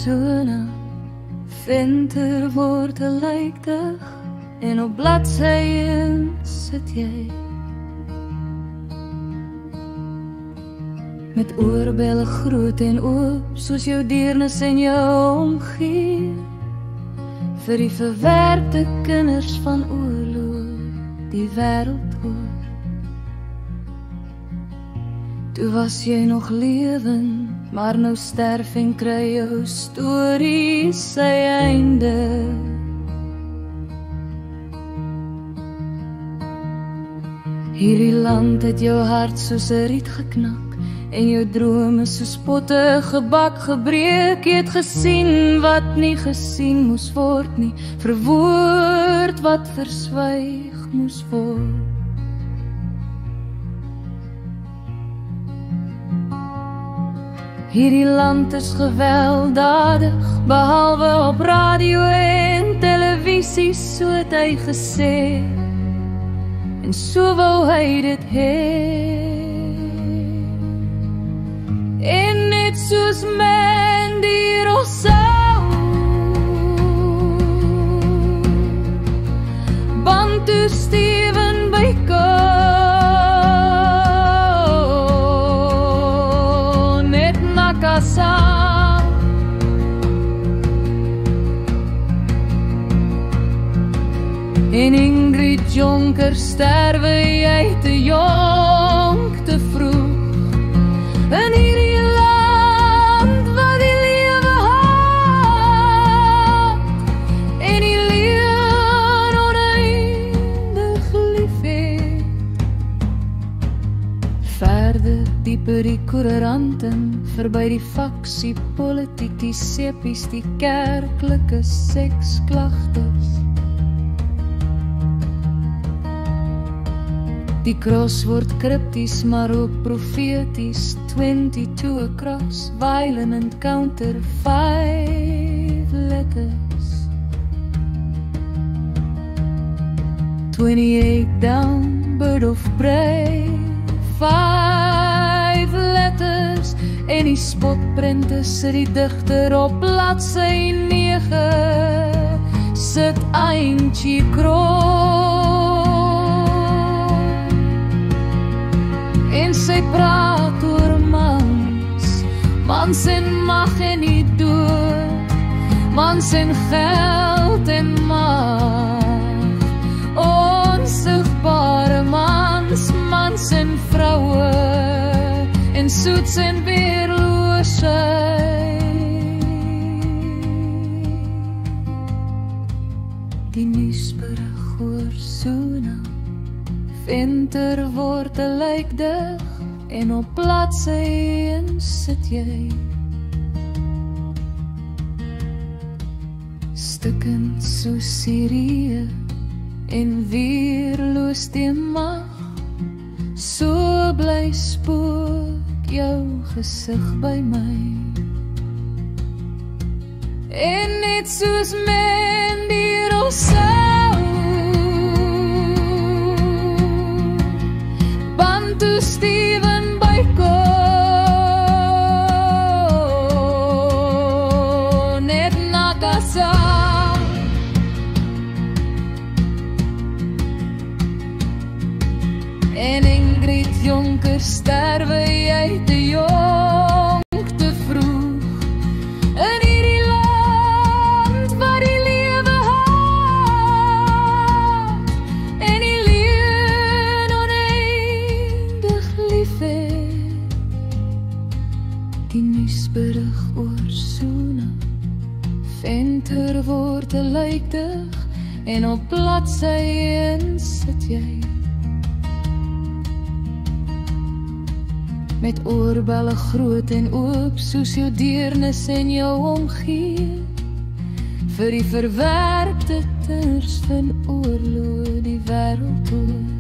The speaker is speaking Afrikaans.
sona, winter word 'n lijkdig, en op bladsye sit jy. Met oorbelle groot en oop, soos jou deernis en jou omgee, vir die verwerpte kinders van oorlog, die wêreld hoor. Toe was jy nog lewend, maar nou sterf en kry jou storie sy einde. Hierdie land het jou hart soos 'n riet geknak, en jou drome soos potte gebak gebreek. Jy het gesien wat nie gesien moes word nie, verwoord wat verswyg moes word. Hierdie land is gewelddadig, behalwe op radio en televisie, so het hy gesê, en so wou hy dit hê. En net soos Mandy Rousseau, Bantu Stephen Biko, net Nakasa, en Ingrid Jonker sterwe jy te jonk, te vroeg. In hierdie land wat die lewe haat, en die lewe oneindig lief het. Verder dieper die koeranten, verby die faksie, politiek, die sepies, die kerklike seksklagtes. Die kros word krypties, maar ook profeties, 22 across, violent encounter, 5 letters. 28 down, bird of prey, 5 letters, en die spotprinte sit die digter op bladsy 9, sit eindjie kroon. En sy praat oor mans en mag en die dood, mans en geld en mag, onsigbare mans en vroue, en soets en weerloosheid. Die nuusberig oor Sona, winter word 'n lijkdig, en op bladsy sit jy. Stukkend so Sirië, en weerloos die mag, so bly spook jou gesig by my. En net soos Mandy Rousseau, Bantu Stephen Biko, net Nakasa, en Ingrid Jonker sterwe jy te jonk, te vroeg. In hierdie land waar die lewe haat, en die lewe oneindig lief het. Die nuusberig oor Sona, winter word 'n lijkdig, en op bladsy sit jy. Met oorbelle groot en oop, soos jou deernis en jou omgee, vir die verwerpte kinders van oorlog, die wêreld hoor.